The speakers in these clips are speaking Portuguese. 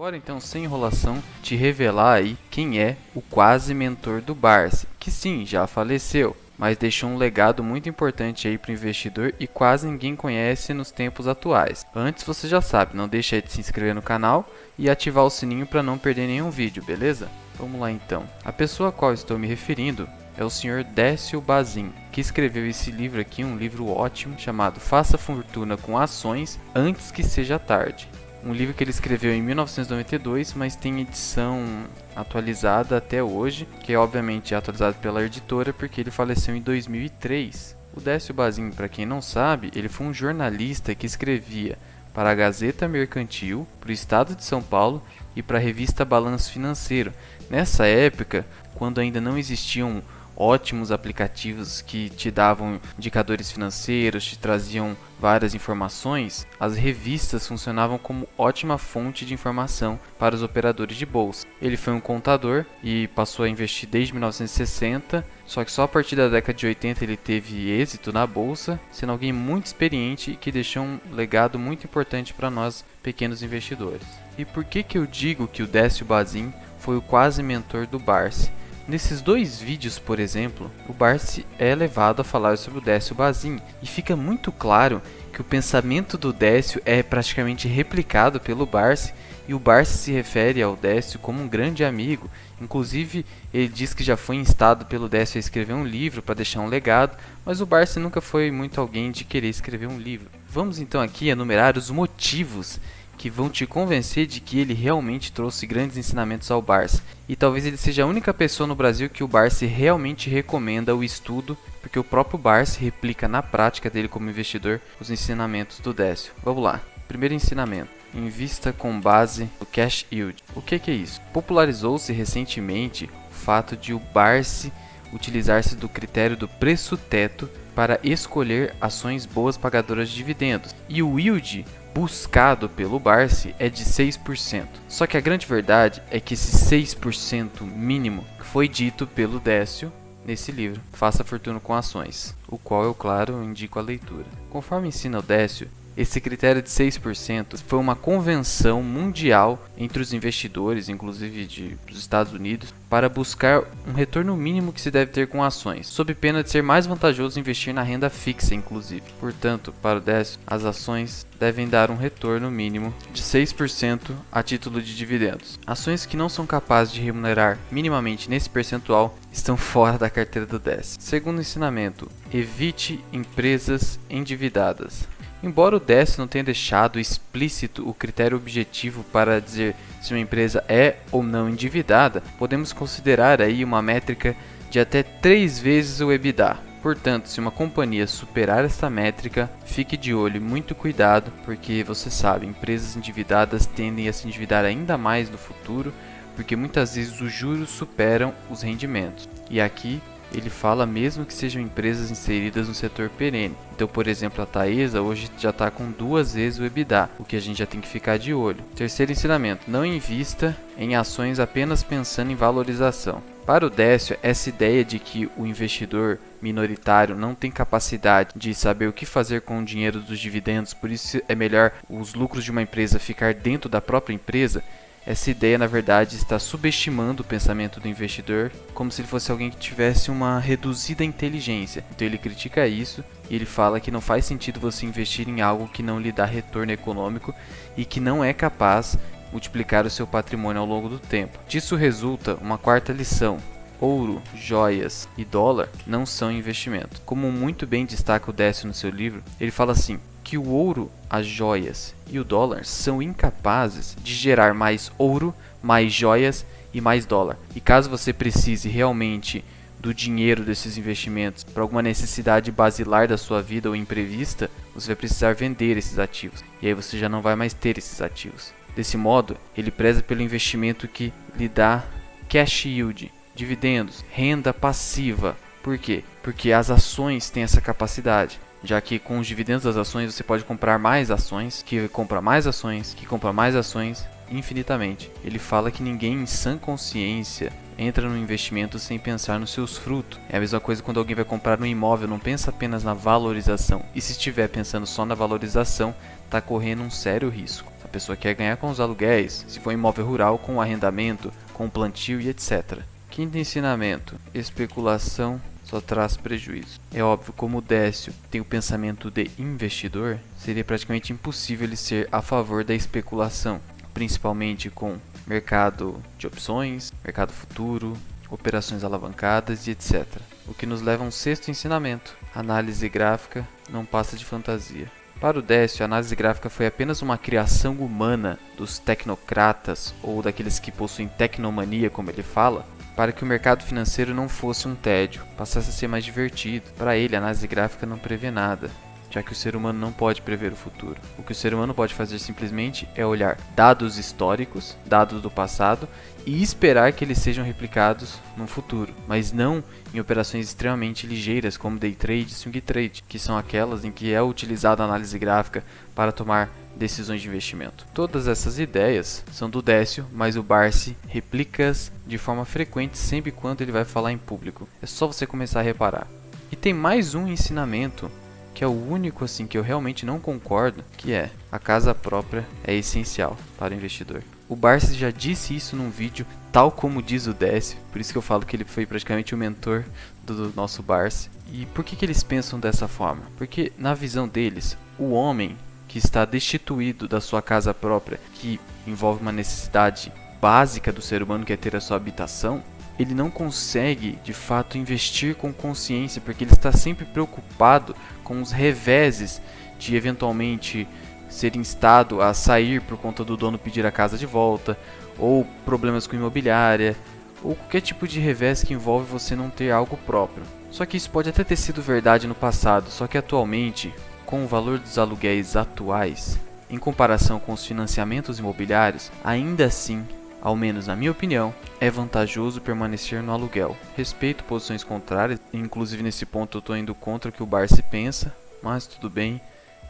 Bora então, sem enrolação, te revelar aí quem é o quase mentor do Barsi, que sim, já faleceu, mas deixou um legado muito importante aí para o investidor e quase ninguém conhece nos tempos atuais. Antes você já sabe, não deixa aí de se inscrever no canal e ativar o sininho para não perder nenhum vídeo, beleza? Vamos lá então. A pessoa a qual estou me referindo é o Sr. Décio Bazin, que escreveu esse livro aqui, um livro ótimo, chamado Faça Fortuna com Ações Antes que Seja Tarde. Um livro que ele escreveu em 1992, mas tem edição atualizada até hoje, que é obviamente atualizada pela editora porque ele faleceu em 2003. O Décio Bazin, para quem não sabe, ele foi um jornalista que escrevia para a Gazeta Mercantil, para o Estado de São Paulo e para a revista Balanço Financeiro. Nessa época, quando ainda não existiam ótimos aplicativos que te davam indicadores financeiros, te traziam várias informações, as revistas funcionavam como ótima fonte de informação para os operadores de bolsa. Ele foi um contador e passou a investir desde 1960, só que só a partir da década de 80 ele teve êxito na bolsa, sendo alguém muito experiente e que deixou um legado muito importante para nós pequenos investidores. E por que eu digo que o Décio Bazin foi o quase mentor do Barsi? Nesses dois vídeos, por exemplo, o Barsi é levado a falar sobre o Décio Bazin e fica muito claro que o pensamento do Décio é praticamente replicado pelo Barsi e o Barsi se refere ao Décio como um grande amigo. Inclusive, ele diz que já foi instado pelo Décio a escrever um livro para deixar um legado, mas o Barsi nunca foi muito alguém de querer escrever um livro. Vamos então aqui enumerar os motivos que vão te convencer de que ele realmente trouxe grandes ensinamentos ao Barsi. E talvez ele seja a única pessoa no Brasil que o Barsi realmente recomenda o estudo, porque o próprio Barsi replica na prática dele como investidor os ensinamentos do Décio. Vamos lá. Primeiro ensinamento: invista com base no cash yield. O que é isso? Popularizou-se recentemente o fato de o Barsi utilizar-se do critério do preço-teto para escolher ações boas pagadoras de dividendos. E o yield buscado pelo Barsi é de 6%. Só que a grande verdade é que esse 6% mínimo foi dito pelo Décio nesse livro, Faça Fortuna com Ações, o qual eu, claro, indico a leitura. Conforme ensina o Décio, esse critério de 6% foi uma convenção mundial entre os investidores, inclusive dos Estados Unidos, para buscar um retorno mínimo que se deve ter com ações, sob pena de ser mais vantajoso investir na renda fixa, inclusive. Portanto, para o Décio, as ações devem dar um retorno mínimo de 6% a título de dividendos. Ações que não são capazes de remunerar minimamente nesse percentual estão fora da carteira do Décio. Segundo ensinamento: evite empresas endividadas. Embora o Décio não tenha deixado explícito o critério objetivo para dizer se uma empresa é ou não endividada, podemos considerar aí uma métrica de até 3 vezes o EBITDA. Portanto, se uma companhia superar esta métrica, fique de olho e muito cuidado, porque você sabe, empresas endividadas tendem a se endividar ainda mais no futuro, porque muitas vezes os juros superam os rendimentos. E aqui ele fala mesmo que sejam empresas inseridas no setor perene. Então, por exemplo, a Taesa hoje já está com 2 vezes o EBITDA, o que a gente já tem que ficar de olho. Terceiro ensinamento: não invista em ações apenas pensando em valorização. Para o Décio, essa ideia de que o investidor minoritário não tem capacidade de saber o que fazer com o dinheiro dos dividendos, por isso é melhor os lucros de uma empresa ficar dentro da própria empresa, essa ideia, na verdade, está subestimando o pensamento do investidor, como se ele fosse alguém que tivesse uma reduzida inteligência. Então ele critica isso e ele fala que não faz sentido você investir em algo que não lhe dá retorno econômico e que não é capaz de multiplicar o seu patrimônio ao longo do tempo. Disso resulta uma quarta lição: ouro, joias e dólar não são investimento. Como muito bem destaca o Décio no seu livro, ele fala assim: que o ouro, as joias e o dólar são incapazes de gerar mais ouro, mais joias e mais dólar. E caso você precise realmente do dinheiro desses investimentos para alguma necessidade basilar da sua vida ou imprevista, você vai precisar vender esses ativos. E aí você já não vai mais ter esses ativos. Desse modo, ele preza pelo investimento que lhe dá cash yield, dividendos, renda passiva. Por quê? Porque as ações têm essa capacidade. Já que com os dividendos das ações você pode comprar mais ações, que compra mais ações, que compra mais ações, infinitamente. Ele fala que ninguém em sã consciência entra no investimento sem pensar nos seus frutos. É a mesma coisa quando alguém vai comprar um imóvel, não pensa apenas na valorização. E se estiver pensando só na valorização, está correndo um sério risco. pessoa quer ganhar com os aluguéis, se for imóvel rural, com o arrendamento, com o plantio e etc. Quinto ensinamento: especulação só traz prejuízo. É óbvio, como o Décio tem o pensamento de investidor, seria praticamente impossível ele ser a favor da especulação, principalmente com mercado de opções, mercado futuro, operações alavancadas e etc. O que nos leva a um sexto ensinamento: análise gráfica não passa de fantasia. Para o Décio, a análise gráfica foi apenas uma criação humana dos tecnocratas ou daqueles que possuem tecnomania, como ele fala, para que o mercado financeiro não fosse um tédio, passasse a ser mais divertido. Para ele, a análise gráfica não prevê nada, já que o ser humano não pode prever o futuro. O que o ser humano pode fazer simplesmente é olhar dados históricos, dados do passado, e esperar que eles sejam replicados no futuro, mas não em operações extremamente ligeiras como day trade e swing trade, que são aquelas em que é utilizada a análise gráfica para tomar decisões de investimento. Todas essas ideias são do Décio, mas o Barsi replica-as de forma frequente sempre quando ele vai falar em público. É só você começar a reparar. E tem mais um ensinamento que é o único assim que eu realmente não concordo, que é: a casa própria é essencial para o investidor. O Barsi já disse isso num vídeo, tal como diz o Décio, por isso que eu falo que ele foi praticamente o mentor do nosso Barsi. E por que eles pensam dessa forma? Porque na visão deles, o homem que está destituído da sua casa própria, que envolve uma necessidade básica do ser humano, que é ter a sua habitação, ele não consegue de fato investir com consciência, porque ele está sempre preocupado com os reveses de eventualmente ser instado a sair por conta do dono pedir a casa de volta, ou problemas com imobiliária, ou qualquer tipo de revés que envolve você não ter algo próprio. Só que isso pode até ter sido verdade no passado, só que atualmente, com o valor dos aluguéis atuais, em comparação com os financiamentos imobiliários, ainda assim, ao menos na minha opinião, é vantajoso permanecer no aluguel. Respeito posições contrárias, inclusive nesse ponto eu estou indo contra o que o Barsi pensa, mas tudo bem,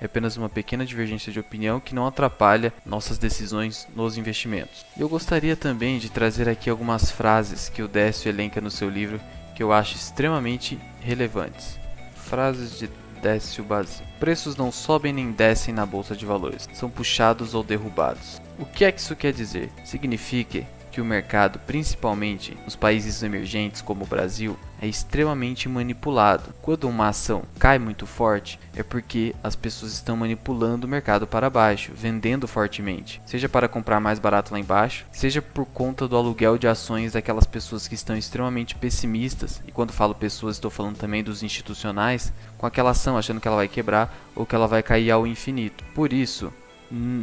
é apenas uma pequena divergência de opinião que não atrapalha nossas decisões nos investimentos. Eu gostaria também de trazer aqui algumas frases que o Décio elenca no seu livro que eu acho extremamente relevantes. Frases de Décio Bazin. Preços não sobem nem descem na bolsa de valores, são puxados ou derrubados. O que é que isso quer dizer? Significa que o mercado, principalmente nos países emergentes como o Brasil, é extremamente manipulado. Quando uma ação cai muito forte, é porque as pessoas estão manipulando o mercado para baixo, vendendo fortemente, seja para comprar mais barato lá embaixo, seja por conta do aluguel de ações daquelas pessoas que estão extremamente pessimistas, e quando falo pessoas estou falando também dos institucionais, com aquela ação achando que ela vai quebrar ou que ela vai cair ao infinito. Por isso,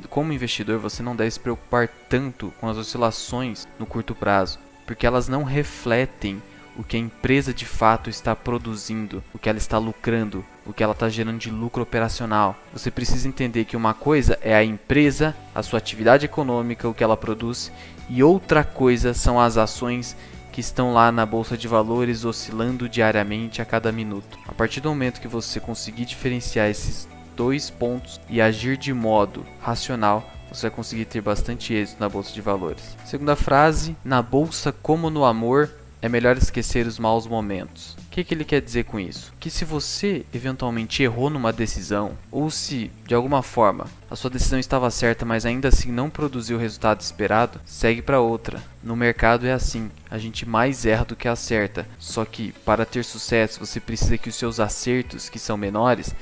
como investidor, você não deve se preocupar tanto com as oscilações no curto prazo, porque elas não refletem o que a empresa de fato está produzindo, o que ela está lucrando, o que ela está gerando de lucro operacional. Você precisa entender que uma coisa é a empresa, a sua atividade econômica, o que ela produz, e outra coisa são as ações que estão lá na bolsa de valores oscilando diariamente a cada minuto. A partir do momento que você conseguir diferenciar esses dois pontos e agir de modo racional, você vai conseguir ter bastante êxito na bolsa de valores. Segunda frase: na bolsa como no amor, é melhor esquecer os maus momentos. O que ele quer dizer com isso? Que se você eventualmente errou numa decisão, ou se de alguma forma a sua decisão estava certa, mas ainda assim não produziu o resultado esperado, segue para outra. No mercado é assim, a gente mais erra do que acerta. Só que para ter sucesso você precisa que os seus acertos, que são menores,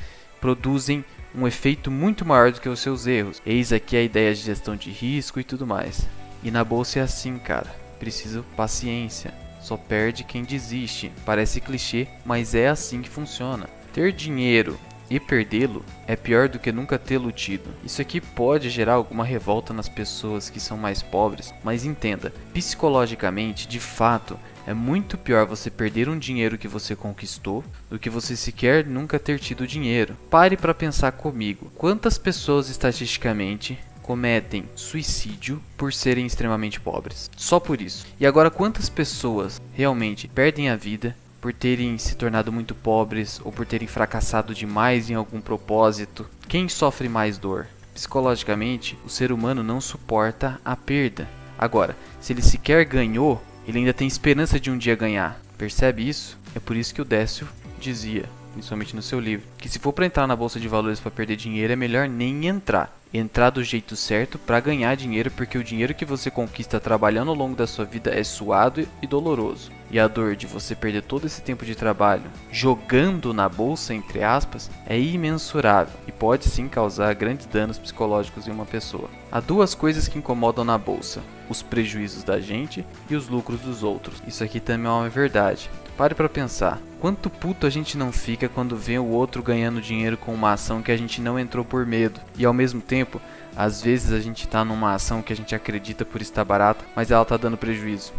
produzem um efeito muito maior do que os seus erros. Eis aqui a ideia de gestão de risco e tudo mais. E na bolsa é assim, cara. Preciso paciência. Só perde quem desiste. Parece clichê, mas é assim que funciona. Ter dinheiro e perdê-lo é pior do que nunca tê-lo tido. Isso aqui pode gerar alguma revolta nas pessoas que são mais pobres, mas entenda, psicologicamente, de fato, é muito pior você perder um dinheiro que você conquistou do que você sequer nunca ter tido dinheiro. Pare para pensar comigo. Quantas pessoas estatisticamente cometem suicídio por serem extremamente pobres? Só por isso. E agora, quantas pessoas realmente perdem a vida por terem se tornado muito pobres ou por terem fracassado demais em algum propósito? Quem sofre mais dor? Psicologicamente, o ser humano não suporta a perda. Agora, se ele sequer ganhou, ele ainda tem esperança de um dia ganhar. Percebe isso? É por isso que o Décio dizia, principalmente no seu livro, que se for para entrar na bolsa de valores para perder dinheiro, é melhor nem entrar. entrar do jeito certo para ganhar dinheiro, porque o dinheiro que você conquista trabalhando ao longo da sua vida é suado e doloroso. E a dor de você perder todo esse tempo de trabalho jogando na bolsa, entre aspas, é imensurável e pode sim causar grandes danos psicológicos em uma pessoa. Há duas coisas que incomodam na bolsa: os prejuízos da gente e os lucros dos outros. Isso aqui também é uma verdade. Pare pra pensar, quanto puto a gente não fica quando vê o outro ganhando dinheiro com uma ação que a gente não entrou por medo. E ao mesmo tempo, às vezes a gente tá numa ação que a gente acredita por estar barata, mas ela tá dando prejuízo.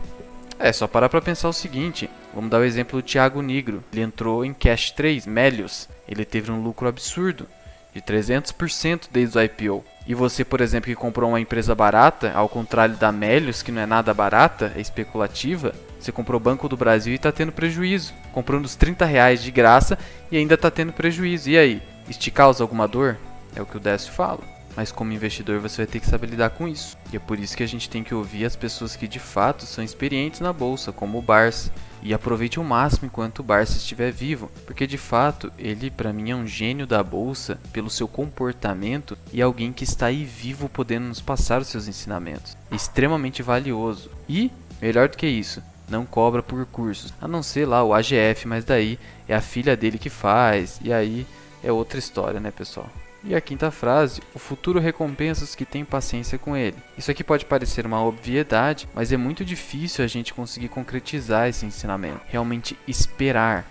É só parar pra pensar o seguinte, vamos dar o exemplo do Thiago Nigro. Ele entrou em Cash 3, Melios, ele teve um lucro absurdo, de 300% desde o IPO. E você, por exemplo, que comprou uma empresa barata, ao contrário da Melios, que não é nada barata, é especulativa, você comprou Banco do Brasil e está tendo prejuízo. Comprando os R$30 de graça e ainda está tendo prejuízo. E aí, isso te causa alguma dor? É o que o Décio fala. Mas como investidor você vai ter que saber lidar com isso. E é por isso que a gente tem que ouvir as pessoas que de fato são experientes na bolsa, como o Barça. E aproveite o máximo enquanto o Barça estiver vivo, porque de fato ele para mim é um gênio da bolsa pelo seu comportamento e alguém que está aí vivo podendo nos passar os seus ensinamentos. Extremamente valioso. E, melhor do que isso, não cobra por cursos, a não ser lá o AGF, mas daí é a filha dele que faz, e aí é outra história, né, pessoal? E a quinta frase: o futuro recompensa os que têm paciência com ele. Isso aqui pode parecer uma obviedade, mas é muito difícil a gente conseguir concretizar esse ensinamento, realmente esperar,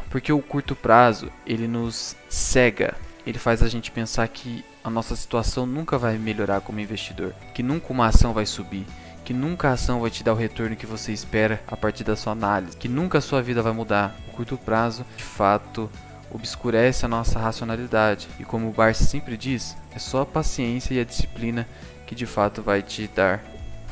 porque o curto prazo ele nos cega, ele faz a gente pensar que a nossa situação nunca vai melhorar como investidor, que nunca uma ação vai subir, que nunca a ação vai te dar o retorno que você espera a partir da sua análise, que nunca a sua vida vai mudar. O curto prazo, de fato, obscurece a nossa racionalidade. E como o Barça sempre diz, é só a paciência e a disciplina que de fato vai te dar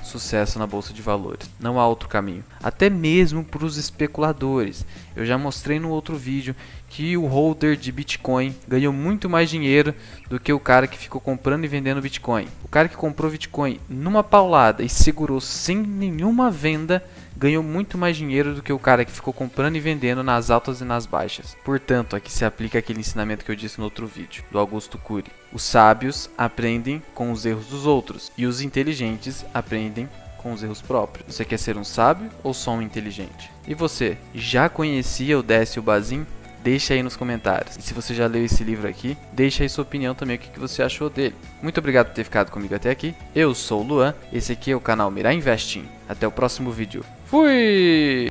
sucesso na bolsa de valores. Não há outro caminho. Até mesmo para os especuladores. Eu já mostrei no outro vídeo que o holder de Bitcoin ganhou muito mais dinheiro do que o cara que ficou comprando e vendendo Bitcoin. O cara que comprou Bitcoin numa paulada e segurou sem nenhuma venda ganhou muito mais dinheiro do que o cara que ficou comprando e vendendo nas altas e nas baixas. Portanto, aqui se aplica aquele ensinamento que eu disse no outro vídeo, do Augusto Cury. Os sábios aprendem com os erros dos outros e os inteligentes aprendem com os erros próprios. Você quer ser um sábio ou só um inteligente? E você, já conhecia o Décio Bazin? Deixa aí nos comentários. E se você já leu esse livro aqui, deixa aí sua opinião também, o que você achou dele. Muito obrigado por ter ficado comigo até aqui. Eu sou o Luan, esse aqui é o canal Mirai Investing. Até o próximo vídeo. Fui!